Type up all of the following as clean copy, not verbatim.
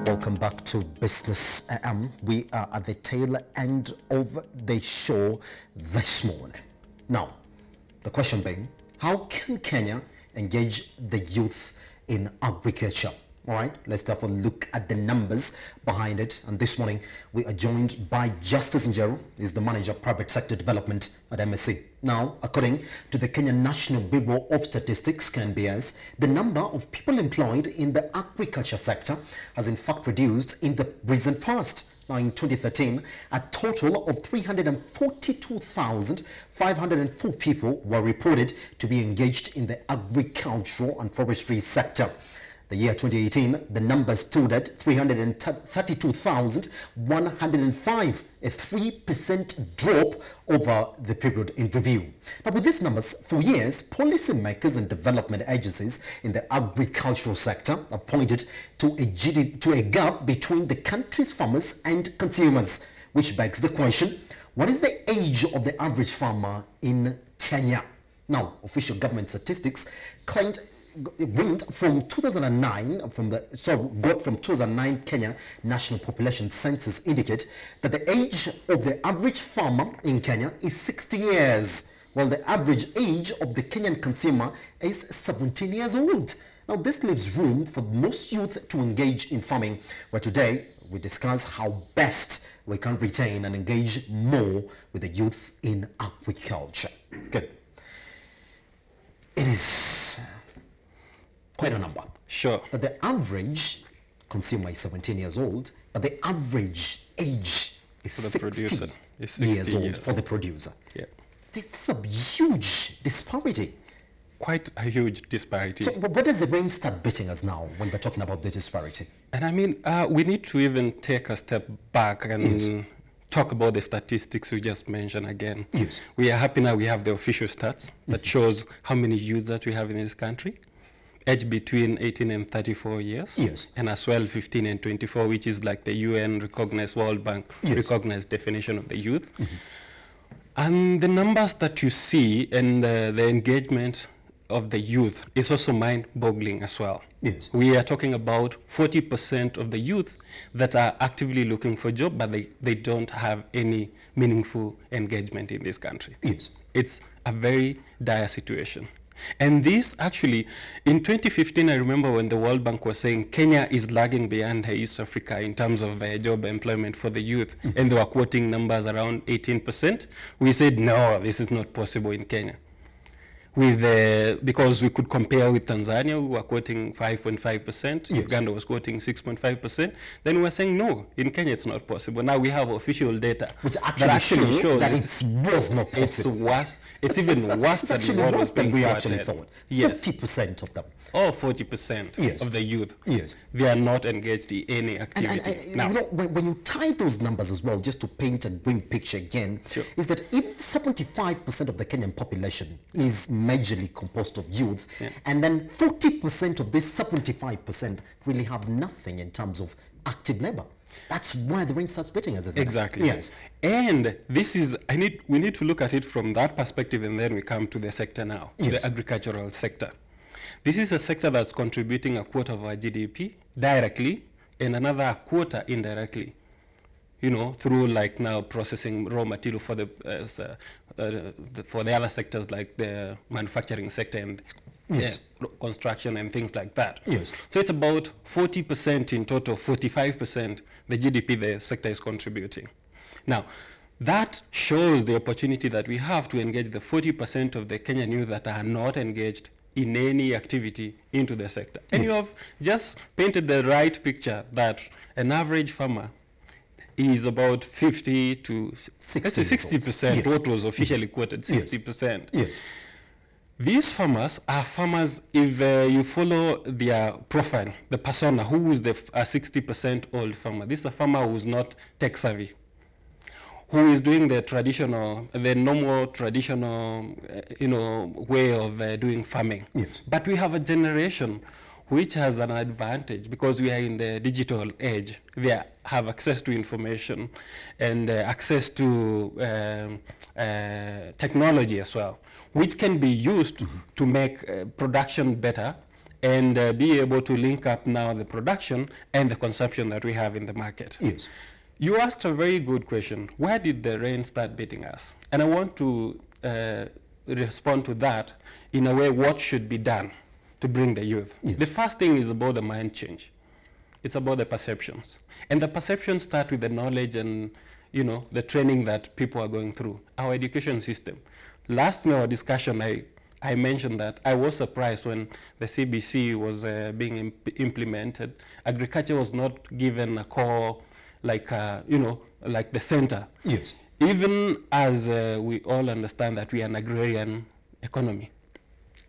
Welcome back to Business AM. We are at the tail end of the show this morning. Now, the question being, how can Kenya engage the youth in agriculture? All right, let's therefore look at the numbers behind it. And this morning, we are joined by Justice Njeru, who is the Manager of Private Sector Development at MSC. Now, according to the Kenya National Bureau of Statistics, KNBS, the number of people employed in the agriculture sector has in fact reduced in the recent past. Now, in 2013, a total of 342,504 people were reported to be engaged in the agricultural and forestry sector. The year 2018, the number stood at 332,105, a 3% drop over the period in review. Now, with these numbers, for years, policymakers and development agencies in the agricultural sector have pointed to a gap between the country's farmers and consumers, which begs the question, what is the age of the average farmer in Kenya? Now, official government statistics claimed from 2009 Kenya National Population Census indicate that the age of the average farmer in Kenya is 60 years, while the average age of the Kenyan consumer is 17 years old. Now, this leaves room for most youth to engage in farming, where today we discuss how best we can retain and engage more with the youth in agriculture. Good. It is quite a number. Sure. But the average consumer is 17 years old, but the average age is 60 years old for the producer. Yeah. This is a huge disparity. Quite a huge disparity. So where does the brain start beating us now when we're talking about the disparity? And I mean, we need to even take a step back and talk about the statistics we just mentioned again. Yes. We are happy now we have the official stats that shows how many youths that we have in this country. Age between 18 and 34 years. Yes. And as well 15 and 24, which is like the UN recognized, World Bank recognized definition of the youth. And the numbers that you see and the engagement of the youth is also mind-boggling as well. Yes. We are talking about 40% of the youth that are actively looking for a job, but they don't have any meaningful engagement in this country. Yes. It's a very dire situation. And this actually, in 2015, I remember when the World Bank was saying Kenya is lagging behind East Africa in terms of job employment for the youth, and they were quoting numbers around 18%. We said, no, this is not possible in Kenya. Because we could compare with Tanzania, we were quoting 5.5%, Uganda was quoting 6.5%. Then we were saying, no, in Kenya it's not possible. Now we have official data which actually shows that it was not possible. It's worse. It's even worse than we actually thought. Yes. 50% of them. Oh, 40% of the youth. Yes. They are not engaged in any activity. Now, you know, when you tie those numbers as well, just to paint a grim picture again, is that if 75% of the Kenyan population is majorly composed of youth, and then 40% of this 75% really have nothing in terms of active labor. That's why the rain starts beating us. Exactly. Yes. And this is, we need to look at it from that perspective, and then we come to the sector now, the agricultural sector. This is a sector that's contributing a quarter of our GDP directly and another quarter indirectly, you know, through like now processing raw material for the other sectors like the manufacturing sector and construction and things like that. Yes. So it's about 40% in total, 45% the GDP the sector is contributing. Now, that shows the opportunity that we have to engage the 40% of the Kenyan youth that are not engaged in any activity into the sector. And you have just painted the right picture that an average farmer is about 50 to 60%, what was officially quoted, 60%. Yes. These farmers are farmers, if you follow their profile, the persona, who is the 60% old farmer. This is a farmer who is not tech savvy, who is doing the normal traditional, way of doing farming. Yes. But we have a generation which has an advantage because we are in the digital age. They have access to information and access to technology as well, which can be used to make production better and be able to link up now the production and the consumption that we have in the market. Yes. You asked a very good question. Where did the rain start beating us? And I want to respond to that in a way, what should be done to bring the youth? Yes. The first thing is about the mind change. It's about the perceptions. And the perceptions start with the knowledge and, you know, the training that people are going through. Our education system. Last in our discussion, I mentioned that I was surprised when the CBC was being implemented. Agriculture was not given a core, like, you know, like the center. Yes. Even as we all understand that we are an agrarian economy.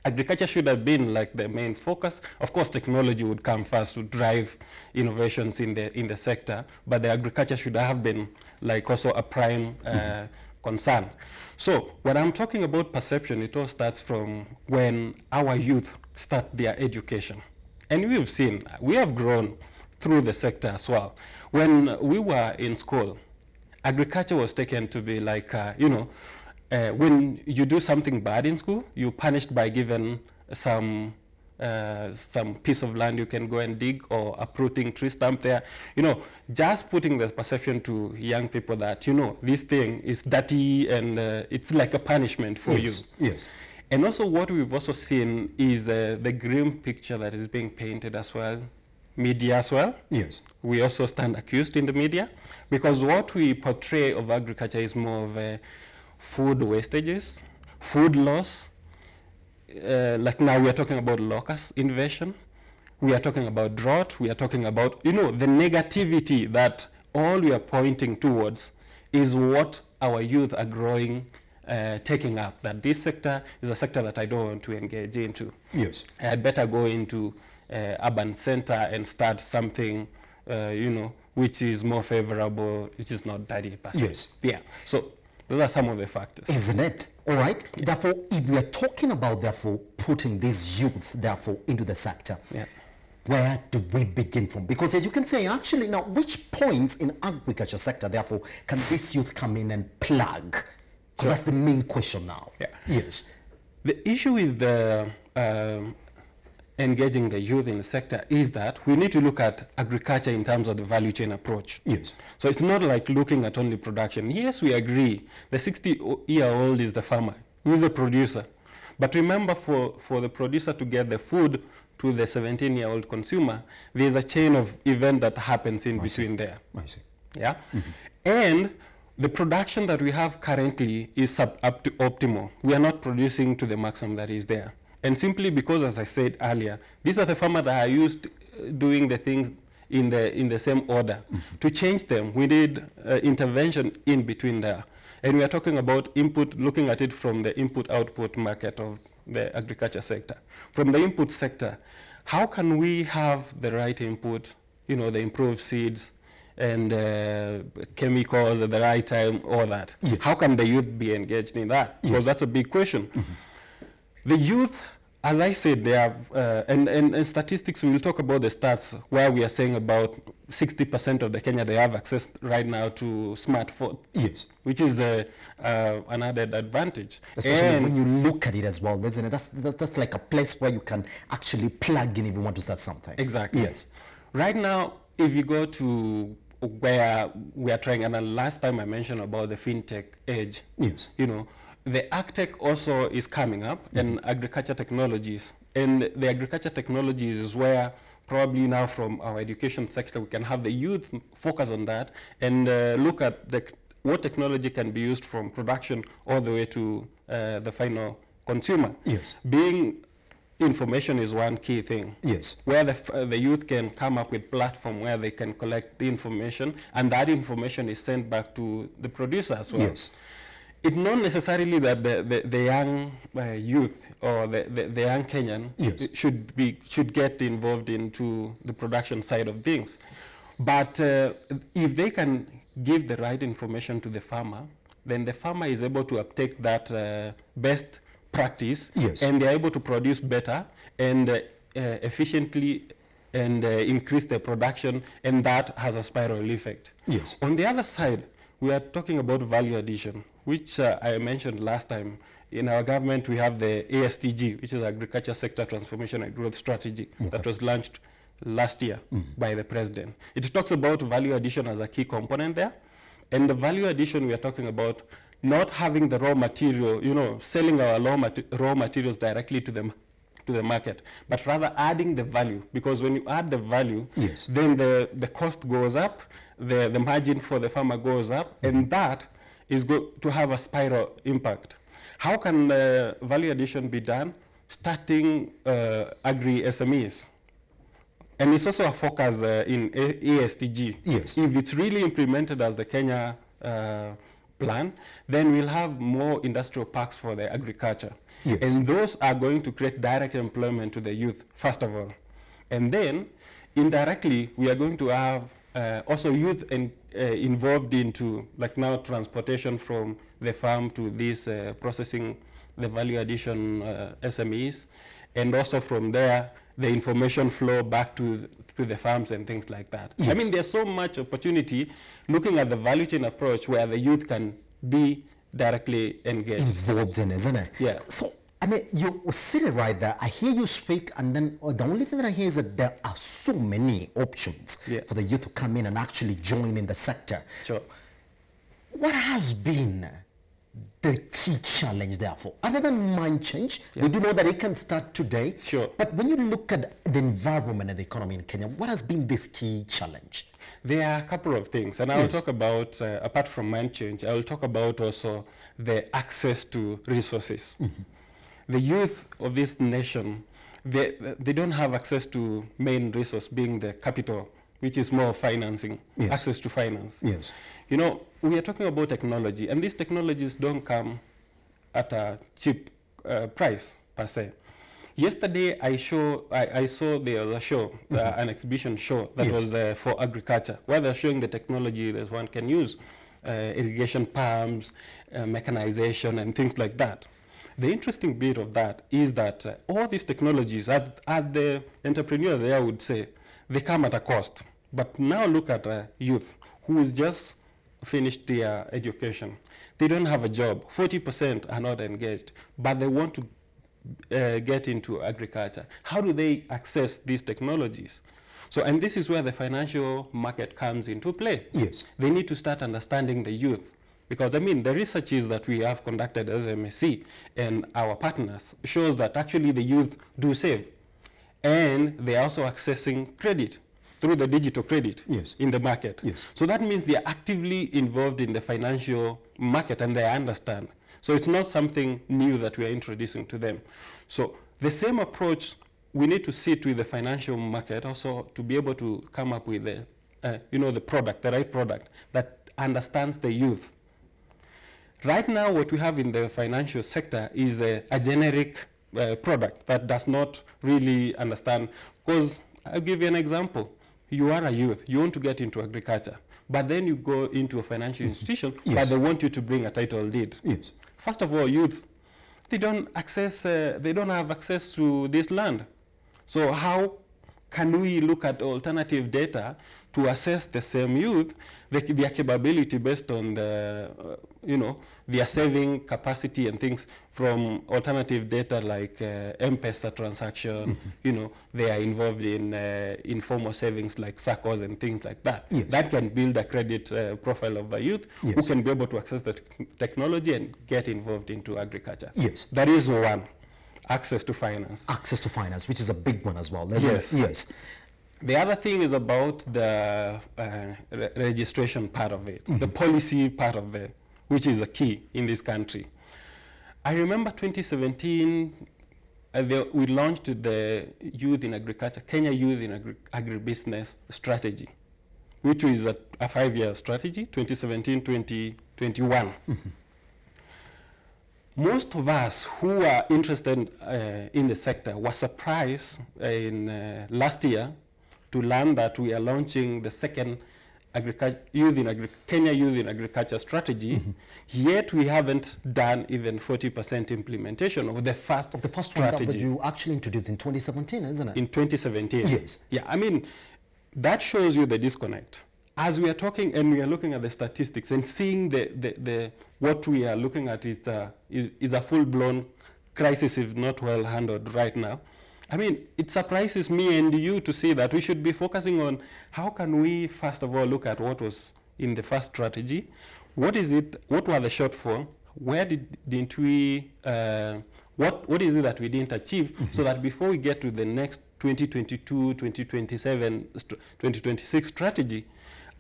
Agriculture should have been like the main focus. Of course, technology would come first to drive innovations in the sector, but the agriculture should have been like also a prime concern. So when I'm talking about perception, it all starts from when our youth start their education. And we've seen, we have grown through the sector as well. When we were in school, agriculture was taken to be like, you know, when you do something bad in school, you're punished by given some piece of land you can go and dig, or uprooting tree stump there. You know, just putting the perception to young people that, you know, this thing is dirty and it's like a punishment for you. Yes. And also what we've also seen is the grim picture that is being painted as well, media as well. Yes. We also stand accused in the media, because what we portray of agriculture is more of food wastages, food loss. Like now we are talking about locust invasion, we are talking about drought, we are talking about, you know, the negativity that all we are pointing towards is what our youth are growing, taking up, that this sector is a sector that I don't want to engage into. Yes. I'd better go into urban center and start something, you know, which is more favorable, which is not dirty per se. Yes. Yeah. So those are some of the factors. Isn't it? All right. Yeah. Therefore, if we are talking about, therefore, putting these youth, therefore, into the sector, Yeah. where do we begin from? Because as you can say, actually, now, which points in agriculture sector, therefore, can this youth come in and plug? Because that's the main question now. Yeah. Yes. The issue with the engaging the youth in the sector is that we need to look at agriculture in terms of the value chain approach. Yes. So it's not like looking at only production. Yes, we agree. The 60-year-old is the farmer, who is the producer. But remember, for the producer to get the food to the 17-year-old consumer, there's a chain of event that happens in between there. I see. Yeah? Mm-hmm. And the production that we have currently is up to optimal. We are not producing to the maximum that is there. And simply because, as I said earlier, these are the farmers that are used to doing the things in the same order. Mm-hmm. To change them, we need intervention in between there. And we are talking about input, looking at it from the input-output market of the agriculture sector. From the input sector, how can we have the right input, you know, the improved seeds and chemicals at the right time, all that? Yes. How can the youth be engaged in that? Yes. Because that's a big question. Mm-hmm. The youth, as I said, they have, and statistics, we'll talk about the stats where we are saying about 60% of the Kenya, they have access right now to smartphone. Yes. Which is an added advantage. Especially when you look at it as well, isn't it? That's like a place where you can actually plug in if you want to start something. Exactly. Yes. Right now, if you go to where we are trying, and the last time I mentioned about the fintech age, yes, you know, the AgTech also is coming up, mm-hmm. and agriculture technologies. And the agriculture technologies is where probably now from our education sector we can have the youth focus on that and look at what technology can be used from production all the way to the final consumer. Yes. Being information is one key thing. Yes. Where the youth can come up with platform where they can collect the information, and that information is sent back to the producer as well. Yes. It's not necessarily that the young youth or the young Kenyan, yes. should get involved into the production side of things. But if they can give the right information to the farmer, then the farmer is able to uptake that best practice, yes. and they're able to produce better and efficiently and increase their production, and that has a spiral effect. Yes. On the other side, we are talking about value addition, which I mentioned last time. In our government, we have the ASTG, which is Agriculture Sector Transformation and Growth Strategy, that was launched last year by the president. It talks about value addition as a key component there. And the value addition, we are talking about not having the raw material, you know, selling our raw materials directly to the market, but rather adding the value. Because when you add the value, yes, then the cost goes up, the margin for the farmer goes up, and that is going to have a spiral impact. How can value addition be done? Starting agri-SMEs. And it's also a focus in ASTG. Yes. If it's really implemented as the Kenya plan, then we'll have more industrial parks for the agriculture. Yes. And those are going to create direct employment to the youth, first of all. And then, indirectly, we are going to have also youth involved into, like now, transportation from the farm to this processing, the value addition SMEs. And also from there, the information flow back to the farms and things like that. Yes. I mean, there's so much opportunity looking at the value chain approach where the youth can be directly engaged. Involved in, isn't it? Yeah. So, I mean, you said it right there. I hear you speak, and then the only thing that I hear is that there are so many options for the youth to come in and actually join in the sector. Sure. What has been the key challenge, therefore? Other than mind change, we do know that it can start today. Sure. But when you look at the environment and the economy in Kenya, what has been this key challenge? There are a couple of things, and I will talk about, apart from mind change, I will talk about also the access to resources. The youth of this nation, they don't have access to main resource, being the capital, which is more financing, access to finance. Yes. You know, we are talking about technology, and these technologies don't come at a cheap price, per se. Yesterday, I saw there was a show, an exhibition show that was for agriculture, where they're showing the technology that one can use, irrigation pumps, mechanization, and things like that. The interesting bit of that is that all these technologies, at the entrepreneur there would say, they come at a cost. But now look at youth who's just finished their education. They don't have a job. 40% are not engaged, but they want to get into agriculture. How do they access these technologies? So, and this is where the financial market comes into play. Yes. They need to start understanding the youth. Because, I mean, the researches that we have conducted as MSC and our partners shows that actually the youth do save. And they are also accessing credit through the digital credit in the market. Yes. So that means they are actively involved in the financial market and they understand. So it's not something new that we are introducing to them. So the same approach, we need to sit with the financial market also to be able to come up with the, the product, the right product that understands the youth. Right now, what we have in the financial sector is a generic product that does not really understand. Because I'll give you an example. You are a youth, you want to get into agriculture, but then you go into a financial institution, but they want you to bring a title deed. Yes. First of all, youth, they don't have access to this land. So how can we look at alternative data to assess the same youth, their capability based on the, their saving capacity and things from alternative data like M-Pesa transaction, they are involved in informal savings like SACCOs and things like that. Yes. That can build a credit profile of a youth who can be able to access the technology and get involved into agriculture. Yes. That is one. Access to finance. Access to finance, which is a big one as well, isn't it? Yes. The other thing is about the registration part of it, the policy part of it, which is a key in this country. I remember 2017, we launched the Youth in Agriculture, Kenya Youth in Agribusiness Strategy, which is a 5-year strategy, 2017-2021. Most of us who are interested in the sector were surprised in last year to learn that we are launching the second Kenya Youth in Agriculture strategy, yet we haven't done even 40% implementation of the first strategy. One that you actually introduced in 2017, isn't it? In 2017. Yes. Yeah, I mean, that shows you the disconnect. as we are talking and we are looking at the statistics and seeing the what we are looking at is a full-blown crisis if not well handled right now. I mean, it surprises me and you to see that we should be focusing on how can we first of all look at what was in the first strategy, what is it, what were the shortfall, where didn't we, what is it that we didn't achieve, so that before we get to the next 2022, 2027, 2026 strategy,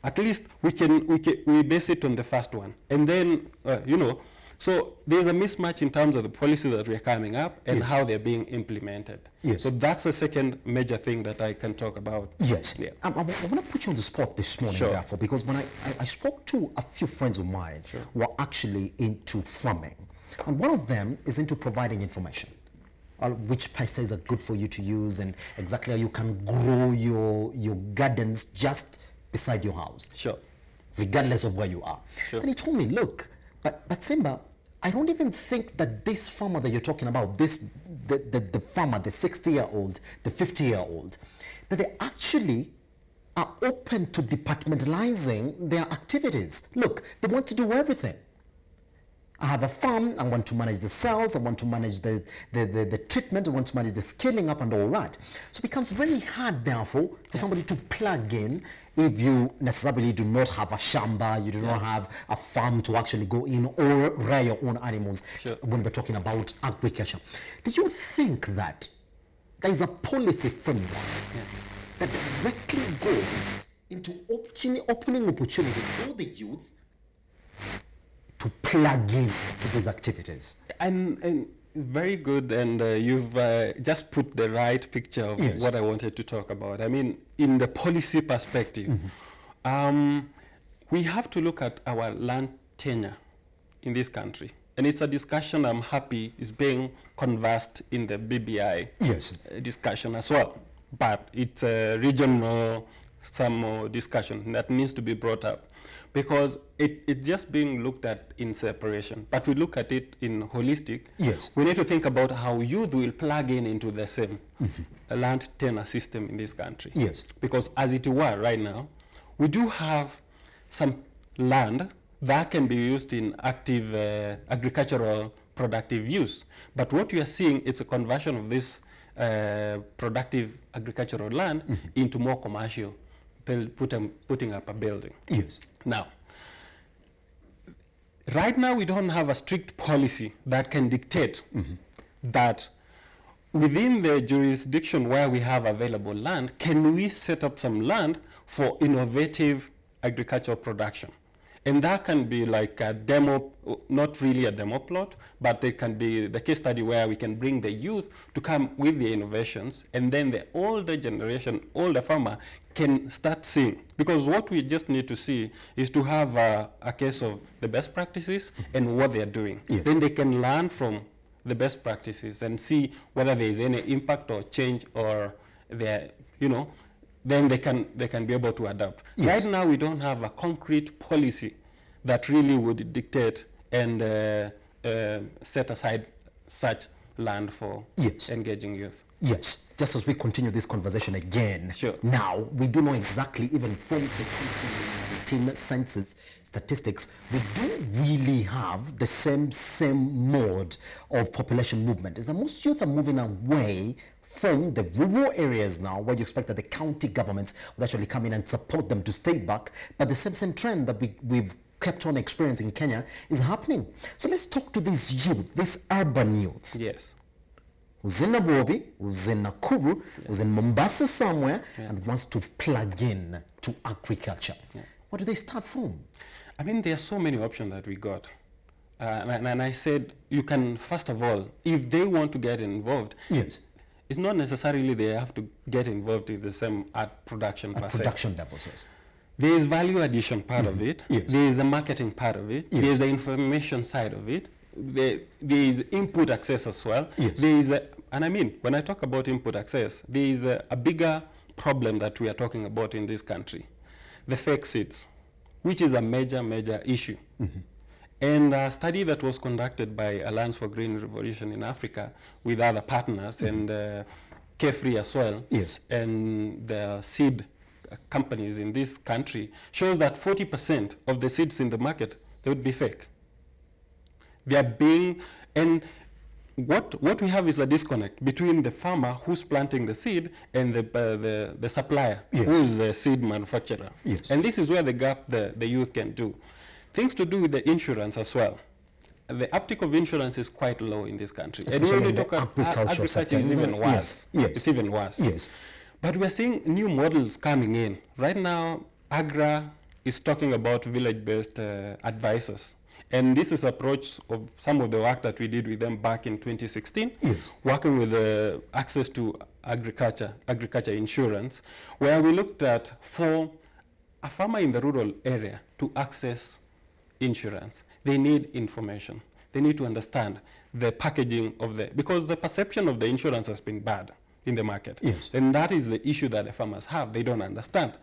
at least we base it on the first one. And then, you know, so there's a mismatch in terms of the policies that we're coming up and Yes. how they're being implemented. Yes. So that's the second major thing that I can talk about. Yes. Yeah. I want to put you on the spot this morning, Sure. therefore, because when I spoke to a few friends of mine who are actually into farming, and one of them is into providing information, which pesticides are good for you to use and exactly how you can grow your gardens just beside your house, Sure. regardless of where you are. Sure. And he told me, look, but Simba, I don't even think that this farmer that you're talking about, the farmer, the 60-year-old, the 50-year-old, that they actually are open to departmentalizing their activities. Look, they want to do everything. I have a farm, I want to manage the cells, I want to manage the treatment, I want to manage the scaling up and all that. So it becomes very hard, therefore, for somebody to plug in if you necessarily do not have a shamba, you do not have a farm to actually go in or rear your own animals when we're talking about agriculture. Do you think that there is a policy framework that directly goes into opening opportunities for the youth to plug in to these activities? And very good, and you've just put the right picture of Yes. what I wanted to talk about. I mean, in the policy perspective, we have to look at our land tenure in this country. And it's a discussion I'm happy is being conversed in the BBI Yes. discussion as well. But it's a regional some more discussion that needs to be brought up, because it's just being looked at in separation. But we look at it in holistic. Yes. We need to think about how youth will plug in into the same land tenure system in this country. Yes. Because as it were right now, we do have some land that can be used in active agricultural productive use. But what we are seeing is a conversion of this productive agricultural land into more commercial, putting up a building. Yes. Now, right now we don't have a strict policy that can dictate that within the jurisdiction where we have available land, can we set up some land for innovative agricultural production? And that can be like a demo, not really a demo plot, but it can be the case study where we can bring the youth to come with the innovations, and then the older generation, older farmer can start seeing. Because what we just need to see is to have a case of the best practices and what they're doing. Yes. Then they can learn from the best practices and see whether there is any impact or change, or they're, you know, then they can be able to adapt. Yes. Right now, we don't have a concrete policy that really would dictate and set aside such land for Yes. engaging youth. Yes, just as we continue this conversation again, Sure. now we do know exactly, even from the 2019 census statistics, we don't really have the same mode of population movement. Is that most youth are moving away from the rural areas now, where you expect that the county governments would actually come in and support them to stay back, but the same trend that we've kept on experiencing in Kenya is happening. So let's talk to this youth, this urban youth, Yes. who's in Nairobi, who's in Nakuru, who's in Mombasa somewhere, and wants to plug in to agriculture. Where do they start from? I mean, there are so many options that we got. And I said, you can, first of all, if they want to get involved, Yes. it's not necessarily they have to get involved in the same art production per se. Production levels, yes. There is value addition part of it. Yes. There is a marketing part of it. Yes. There is the information side of it. There is input access as well. Yes. There is and I mean, when I talk about input access, there is a bigger problem that we are talking about in this country, the fake seeds, which is a major issue. And a study that was conducted by Alliance for Green Revolution in Africa with other partners and Kefri as well, Yes. and the seed companies in this country shows that 40% of the seeds in the market, they would be fake. They are being, and what we have is a disconnect between the farmer who's planting the seed and the supplier, yes. who is the seed manufacturer. Yes. And this is where the gap the youth can do. Things to do with the insurance as well. The uptake of insurance is quite low in this country. Especially and when we in talk the about agriculture sector, is even worse. Yes. Yes. It's even worse. Yes. But we're seeing new models coming in. Right now, AGRA is talking about village-based advisors. And this is approach of some of the work that we did with them back in 2016, yes. working with access to agriculture insurance, where we looked at for a farmer in the rural area to access insurance, they need information. They need to understand the packaging of because the perception of the insurance has been bad in the market. Yes. And that is the issue that the farmers have. They don't understand.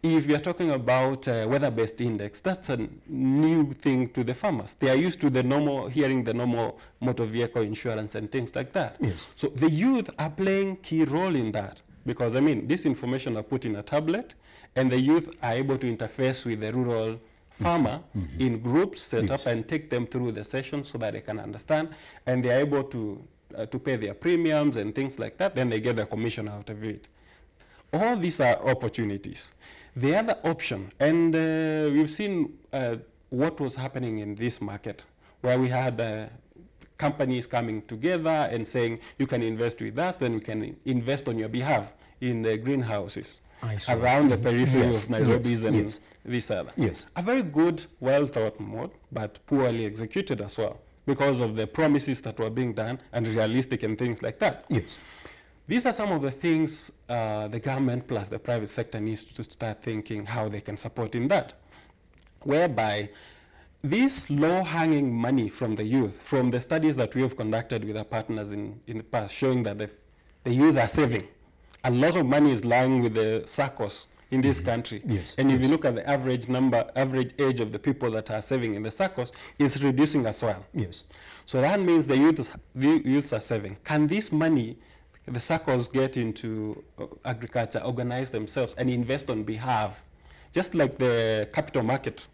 If we are talking about weather-based index, that's a new thing to the farmers. They are used to hearing the normal motor vehicle insurance and things like that. Yes. So the youth are playing key role in that because, I mean, this information are put in a tablet and the youth are able to interface with the rural farmer in groups set up and take them through the session so that they can understand and they're able to pay their premiums and things like that. Then they get a commission out of it. All these are opportunities. The other option, and we've seen what was happening in this market, where we had companies coming together and saying, you can invest with us, then we can invest on your behalf in the greenhouses around the periphery of Nairobi's and this other. Yes. A very good, well-thought mode, but poorly executed as well, because of the promises that were being done and realistic and things like that. Yes. These are some of the things the government plus the private sector needs to start thinking how they can support in that, whereby this low-hanging money from the youth, from the studies that we have conducted with our partners in the past, showing that the youth are saving. A lot of money is lying with the SACCOs in this country. Yes. And if you look at the average age of the people that are saving in the SACCOs, it's reducing as well. Yes. So that means the youths are saving. Can this money the SACCOs get into agriculture, organize themselves and invest on behalf, just like the capital market,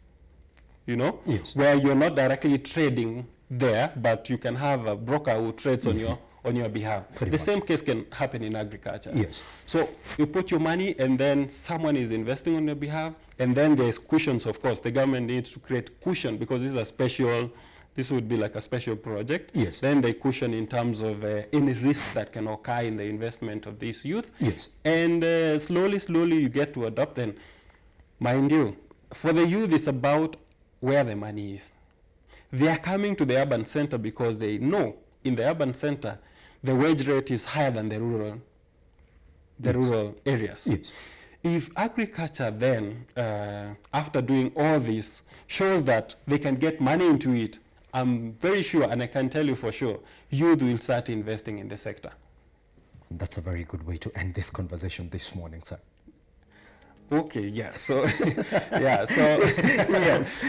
you know, where you're not directly trading there, but you can have a broker who trades on your behalf. The same case can happen in agriculture. Yes. So you put your money and then someone is investing on your behalf, and then there's cushions, of course. The government needs to create cushion because this would be like a special project. Yes. Then they cushion in terms of any risk that can occur in the investment of these youth. Yes. And slowly you get to adopt them. Mind you, for the youth, it's about where the money is. They are coming to the urban center because they know in the urban center, the wage rate is higher than the rural areas. Yes. If agriculture then, after doing all this, shows that they can get money into it, I'm very sure, and I can tell you for sure, youth will start investing in the sector. That's a very good way to end this conversation this morning, sir. Okay, yeah, so, yes,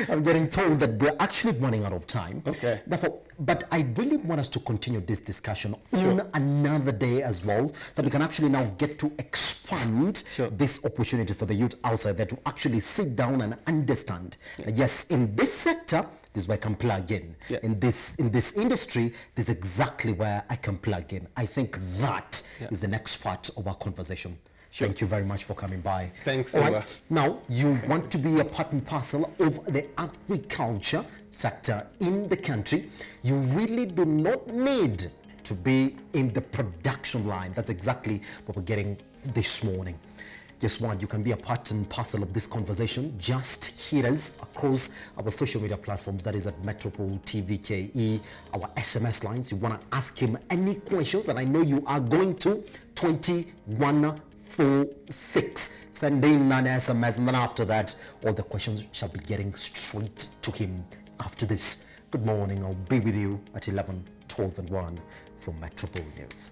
I'm getting told that we're actually running out of time. Okay. Therefore, but I really want us to continue this discussion on another day as well, so we can actually now get to expand this opportunity for the youth outside there to actually sit down and understand that yes, in this sector, this is where I can plug in. Yeah. In this industry, this is exactly where I can plug in. I think that is the next part of our conversation. Sure. Thank you very much for coming by. Thanks. All right. Now, you want to be a part and parcel of the agriculture sector in the country. You really do not need to be in the production line. That's exactly what we're getting this morning. Guess what? You can be a part and parcel of this conversation. Just hit us across our social media platforms. That is at Metropole TVKE, our SMS lines. You want to ask him any questions, and I know you are going to 2146. Send in an SMS, and then after that, all the questions shall be getting straight to him after this. Good morning. I'll be with you at 11, 12, and 1 for Metropole News.